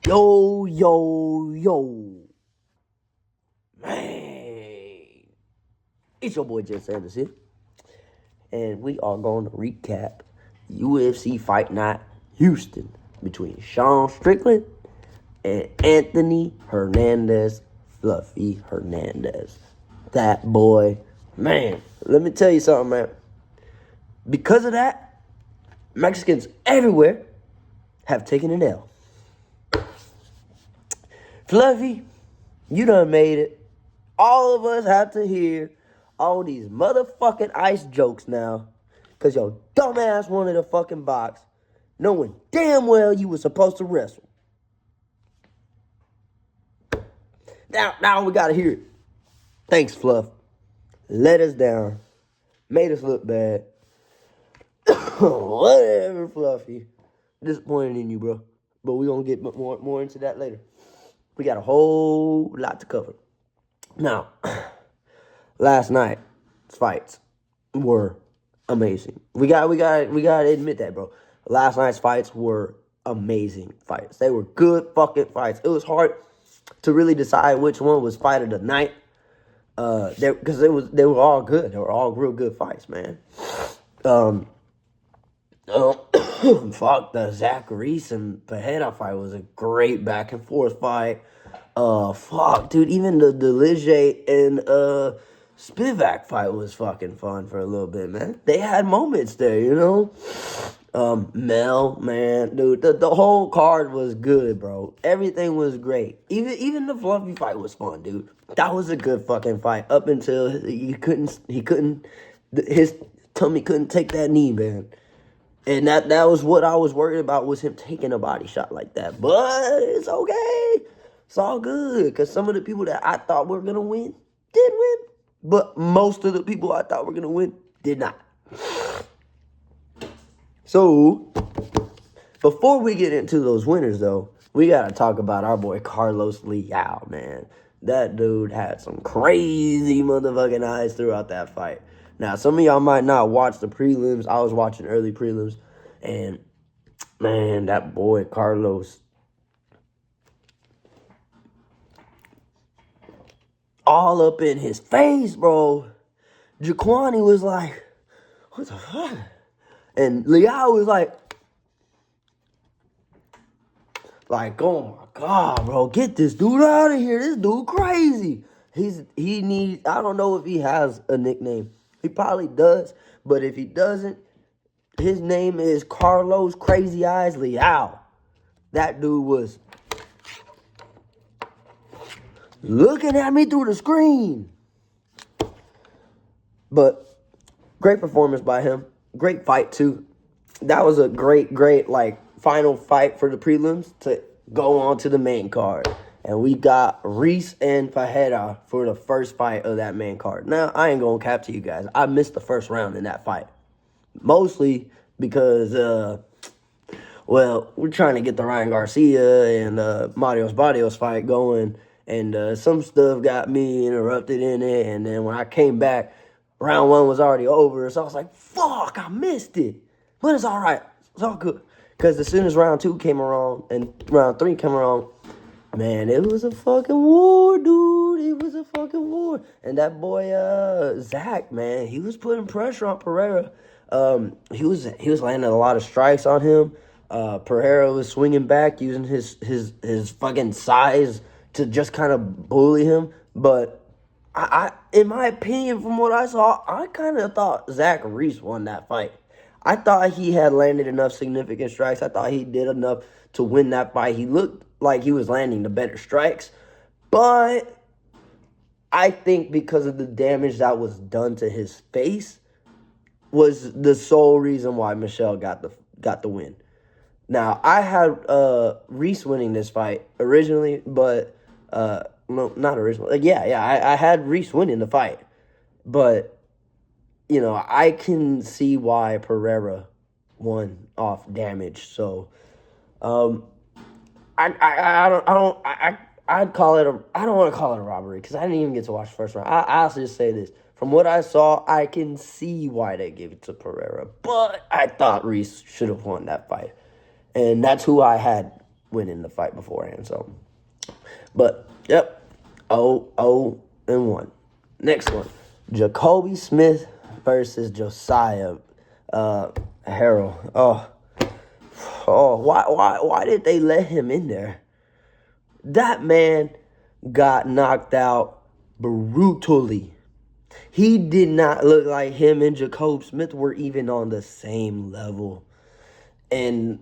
Yo, yo, yo. Man. It's your boy Jess Sanders here. And we are going to recap UFC Fight Night Houston between Sean Strickland and Anthony Hernandez, Fluffy Hernandez. That boy, man, let me tell you something, man. Because of that, Mexicans everywhere have taken an L. Fluffy, you done made it. All of us have to hear all these motherfucking ice jokes now. Because your dumbass wanted a fucking box, knowing damn well you were supposed to wrestle. Now we gotta hear it. Thanks, Fluff. Let us down. Made us look bad. Whatever, Fluffy. Disappointed in you, bro. But we gonna get more into that later. We got a whole lot to cover. Now, last night's fights were amazing. We gotta admit that, bro. Last night's fights were amazing fights. They were good fucking fights. It was hard to really decide which one was fight of the night. Because they were all good. They were all real good fights, man. Fuck, the Zach Reese and Pereira fight was a great back and forth fight. Fuck, dude, even the Lige and Spivak fight was fucking fun for a little bit, man. They had moments there, you know? Mel, man, dude, the whole card was good, bro. Everything was great. Even the Fluffy fight was fun, dude. That was a good fucking fight up until his tummy couldn't take that knee, man. And that was what I was worried about, was him taking a body shot like that. But it's okay. It's all good. Because some of the people that I thought were going to win did win. But most of the people I thought were going to win did not. So, before we get into those winners, though, we got to talk about our boy Carlos Leal, man. That dude had some crazy motherfucking eyes throughout that fight. Now, some of y'all might not watch the prelims. I was watching early prelims. And, man, that boy Carlos, all up in his face, bro. Jaquani was like, what the fuck? And Leal was like, oh my God, bro, get this dude out of here. This dude crazy. He needs, I don't know if he has a nickname. He probably does, but if he doesn't, his name is Carlos Crazy Eyes Leal. That dude was looking at me through the screen. But great performance by him. Great fight, too. That was a great, final fight for the prelims to go on to the main card. And we got Reese and Fajeda for the first fight of that main card. Now, I ain't gonna cap to you guys. I missed the first round in that fight. Mostly because, we're trying to get the Ryan Garcia and Marios Barrios fight going. And some stuff got me interrupted in it. And then when I came back, round one was already over. So I was like, fuck, I missed it. But it's all right. It's all good. Because as soon as round two came around and round three came around, man, it was a fucking war, dude. It was a fucking war. And that boy, Zach, man, he was putting pressure on Pereira. He was landing a lot of strikes on him. Pereira was swinging back, using his fucking size to just kind of bully him. But I, in my opinion, from what I saw, I kind of thought Zach Reese won that fight. I thought he had landed enough significant strikes. I thought he did enough to win that fight. He looked like he was landing the better strikes. But I think because of the damage that was done to his face was the sole reason why Michelle got the win. Now, I had Reese winning this fight originally, but no, not originally. I had Reese winning the fight. But you know, I can see why Pereira won off damage. So, I'd call it I don't want to call it a robbery because I didn't even get to watch the first round. I'll just say this. From what I saw, I can see why they gave it to Pereira. But I thought Reese should have won that fight. And that's who I had winning the fight beforehand. So, but yep, 0-1. Next one, Jacoby Smith versus Josiah Harrell. Why did they let him in there? That man got knocked out brutally. He did not look like him and Jacob Smith were even on the same level. And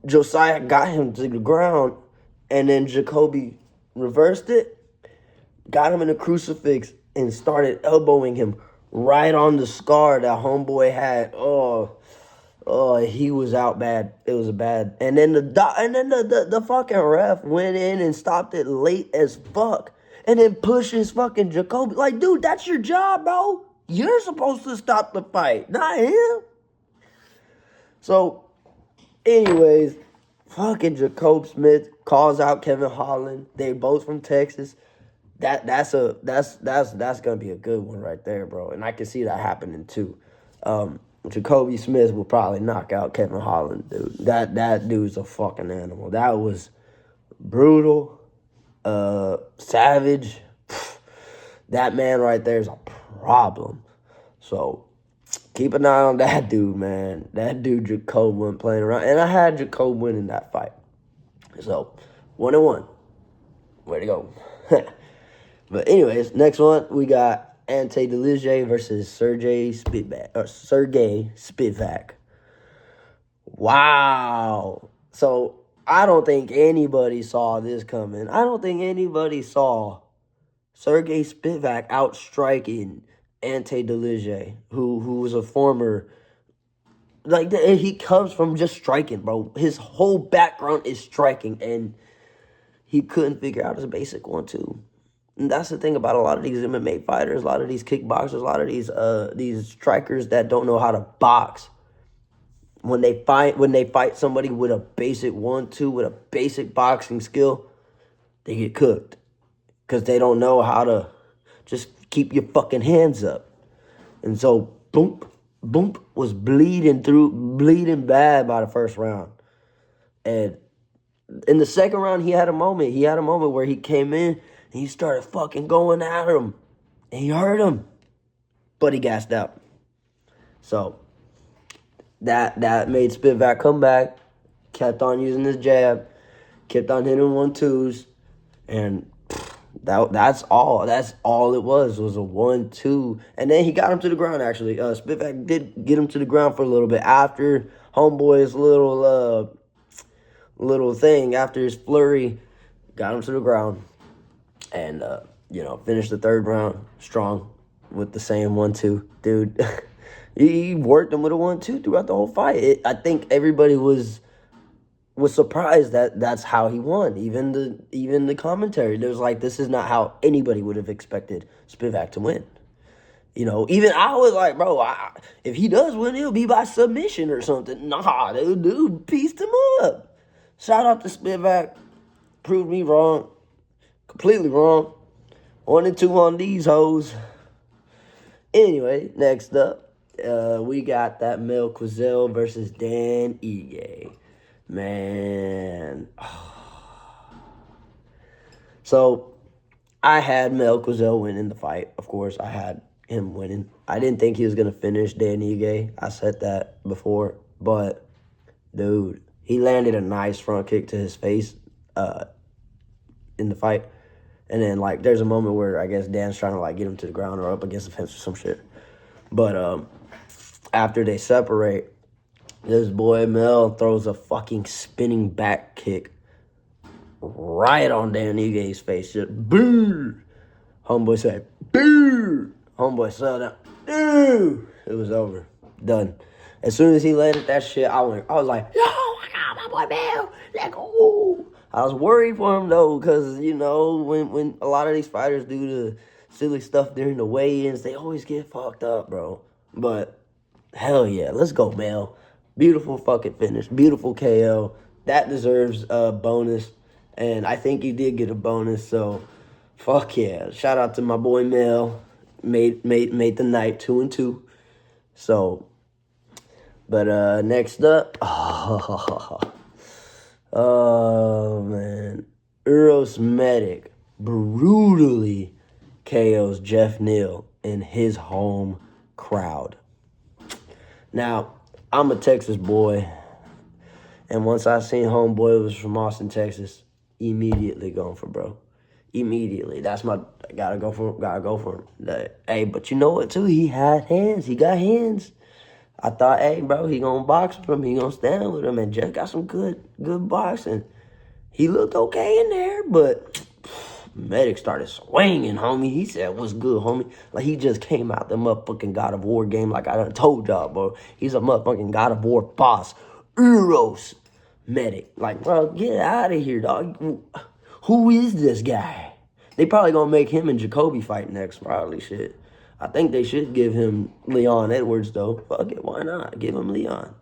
Josiah got him to the ground, and then Jacoby reversed it, got him in a crucifix, and started elbowing him right on the scar that homeboy had. He was out bad. It was bad. And then the fucking ref went in and stopped it late as fuck. And then pushes fucking Jacoby. Like, dude, that's your job, bro. You're supposed to stop the fight, not him. So, anyways, fucking Jacob Smith calls out Kevin Holland. They both from Texas. That's gonna be a good one right there, bro. And I can see that happening too. Jacoby Smith will probably knock out Kevin Holland, dude. That dude's a fucking animal. That was brutal. Savage. That man right there is a problem. So keep an eye on that dude, man. That dude Jacob wasn't playing around. And I had Jacob winning that fight. So 1-1. Way to go. But anyways, next one we got Ante Delije versus Sergey Spivak. Wow. So I don't think anybody saw this coming. I don't think anybody saw Sergey Spivak outstriking Ante Delije, who was a former, like, he comes from just striking, bro. His whole background is striking, and he couldn't figure out his basic 1-2. And that's the thing about a lot of these MMA fighters, a lot of these kickboxers, a lot of these strikers that don't know how to box. When they fight somebody with a basic 1-2, with a basic boxing skill, they get cooked. Because they don't know how to just keep your fucking hands up. And so, boom was bleeding bad by the first round. And in the second round, he had a moment. He had a moment where he came in and he started fucking going at him. And he hurt him. But he gassed out. So that made Spivak come back, kept on using his jab, kept on hitting 1-2s, and that's all. That's all it was a 1-2. And then he got him to the ground, actually. Spivak did get him to the ground for a little bit after homeboy's little thing, after his flurry, got him to the ground. And, finished the third round strong with the same 1-2. Dude, he worked him with a 1-2 throughout the whole fight. I think everybody was surprised that that's how he won. Even the commentary, there was like, this is not how anybody would have expected Spivak to win. Even I was like, bro, if he does win, it'll be by submission or something. Nah, dude pieced him up. Shout out to Spivak. Proved me wrong. Completely wrong. 1-2 on these hoes. Anyway, next up, we got that Mel Quizell versus Dan Ige. Man. So, I had Mel Quizell winning the fight. Of course, I had him winning. I didn't think he was going to finish Dan Ige. I said that before. But, dude, he landed a nice front kick to his face in the fight. And then, there's a moment where I guess Dan's trying to, get him to the ground or up against the fence or some shit. But after they separate, this boy Mel throws a fucking spinning back kick right on Dan Ige's face. Just boo! Homeboy said, boo! Homeboy sat down. Boo! It was over. Done. As soon as he landed that shit, I was like, yo, I got my boy Mel. Let go. I was worried for him, though, because, when a lot of these fighters do the silly stuff during the weigh-ins, they always get fucked up, bro. But, hell yeah, let's go, Mel. Beautiful fucking finish. Beautiful KO. That deserves a bonus. And I think he did get a bonus, so fuck yeah. Shout out to my boy Mel. Made the night 2-2. So, but next up, Oh, man. Eros Medic brutally KOs Jeff Neal in his home crowd. Now, I'm a Texas boy, and once I seen homeboy was from Austin, Texas, immediately going for bro. Immediately. That's my gotta go for him. Hey, but you know what too? He had hands. He got hands. I thought, hey, bro, he gonna box with him. He gonna stand with him. And Jeff got some good boxing. He looked okay in there, but Medic started swinging, homie. He said, what's good, homie? Like, he just came out the motherfucking God of War game like I done told y'all, bro. He's a motherfucking God of War boss. Eros Medic. Like, bro, get out of here, dog. Who is this guy? They probably gonna make him and Jacoby fight next, probably. Shit. I think they should give him Leon Edwards, though. Fuck it, why not? Give him Leon.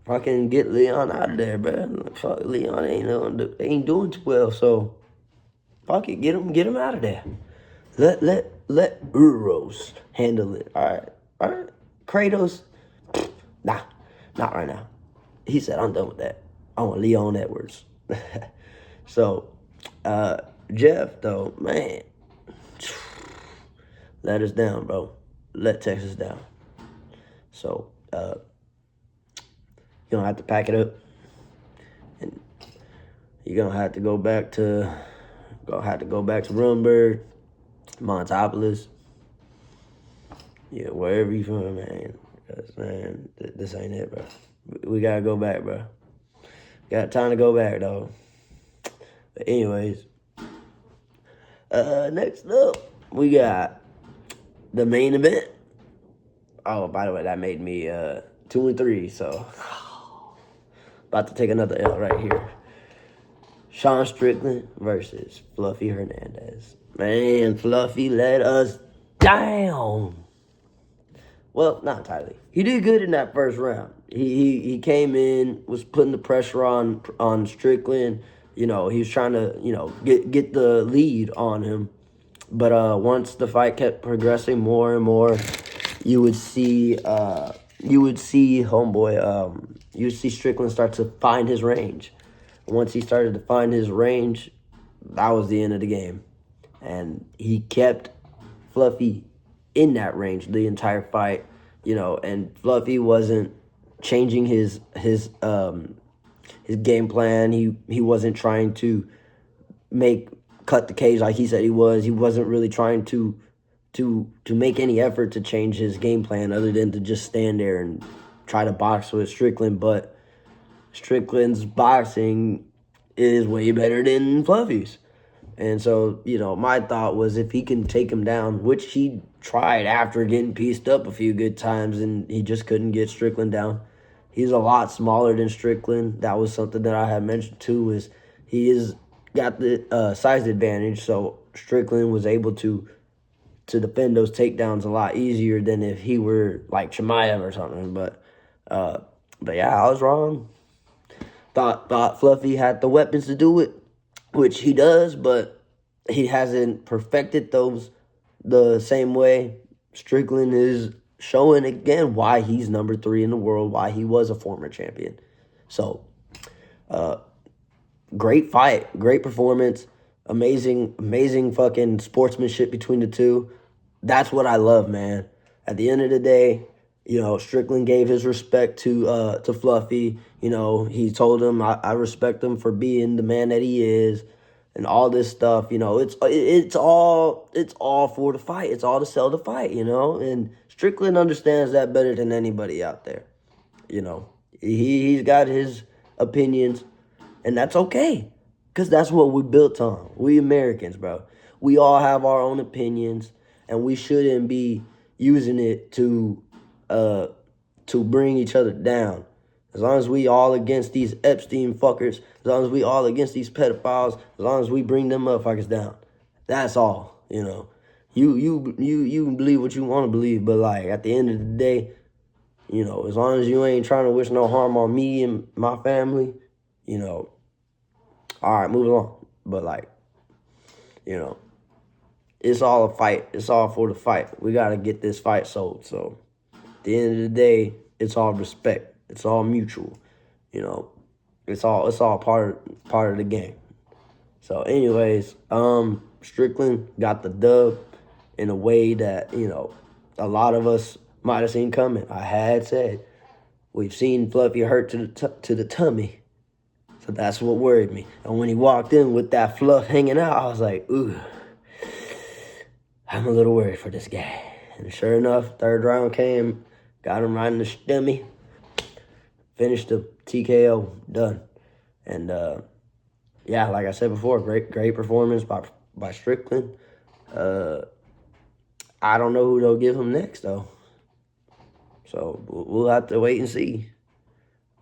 Fucking get Leon out of there, bro. Fuck, Leon ain't doing too well, so fuck it, get him out of there. Let Uros handle it. All right. Kratos, nah, not right now. He said, I'm done with that. I want Leon Edwards. So, Jeff, though, man, let us down, bro. Let Texas down. So, you're going to have to pack it up. And you're going to have to go back to Rumberg, Montopolis. Yeah, wherever you from, man. Because, man, this ain't it, bro. We got to go back, bro. Got time to go back, though. But anyways, next up, we got the main event. Oh, by the way, that made me 2-3, so about to take another L right here. Sean Strickland versus Fluffy Hernandez. Man, Fluffy let us down. Well, not entirely. He did good in that first round. He came in, was putting the pressure on Strickland. You know, he was trying to, get the lead on him. But once the fight kept progressing more and more, you would see Strickland start to find his range. Once he started to find his range, that was the end of the game. And he kept Fluffy in that range the entire fight, and Fluffy wasn't changing his game plan. He wasn't trying to cut the cage like he said he was. He wasn't really trying to make any effort to change his game plan other than to just stand there and try to box with Strickland. But Strickland's boxing is way better than Fluffy's. And so, my thought was if he can take him down, which he tried after getting pieced up a few good times, and he just couldn't get Strickland down. He's a lot smaller than Strickland. That was something that I had mentioned too, is he is got the size advantage, so Strickland was able to defend those takedowns a lot easier than if he were like Chimaev or something. But yeah, I was wrong. Thought Fluffy had the weapons to do it, which he does, but he hasn't perfected those the same way. Strickland is showing again why he's number 3 in the world, why he was a former champion. So, great fight, great performance, amazing fucking sportsmanship between the two. That's what I love, man. At the end of the day, Strickland gave his respect to Fluffy. He told him, I respect him for being the man that he is, and all this stuff. It's all for the fight. It's all to sell the fight. And Strickland understands that better than anybody out there. He's got his opinions, and that's okay, because that's what we built on. We Americans, bro. We all have our own opinions, and we shouldn't be using it to bring each other down. As long as we all against these Epstein fuckers, as long as we all against these pedophiles, as long as we bring them motherfuckers down, that's all. You believe what you want to believe, but like at the end of the day, as long as you ain't trying to wish no harm on me and my family, all right, move along. But like, it's all a fight. It's all for the fight. We got to get this fight sold. So at the end of the day, it's all respect. It's all mutual. It's all part of the game. So, anyways, Strickland got the dub in a way that, a lot of us might have seen coming. I had said we've seen Fluffy hurt to the tummy, so that's what worried me. And when he walked in with that fluff hanging out, I was like, ooh, I'm a little worried for this guy. And sure enough, third round came, got him right in the stomach, finished the TKO, done. And yeah, like I said before, great performance by Strickland. I don't know who they'll give him next though, so we'll have to wait and see.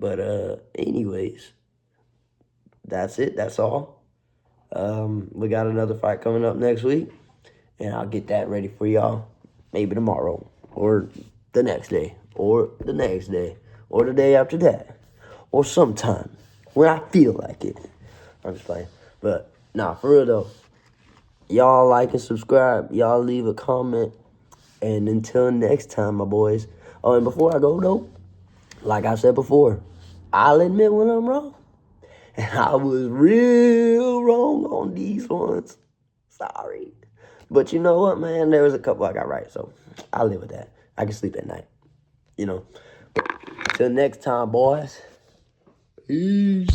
But anyways, that's it. That's all. We got another fight coming up next week, and I'll get that ready for y'all. Maybe tomorrow, or the next day, or the next day, or the day after that, or sometime when I feel like it. I'm just playing. But nah, for real though, y'all like and subscribe. Y'all leave a comment. And until next time, my boys. Oh, and before I go though, like I said before, I'll admit when I'm wrong. And I was real wrong on these ones. Sorry. But you know what, man? There was a couple I got right, so I'll live with that. I can sleep at night. Till next time, boys. Peace.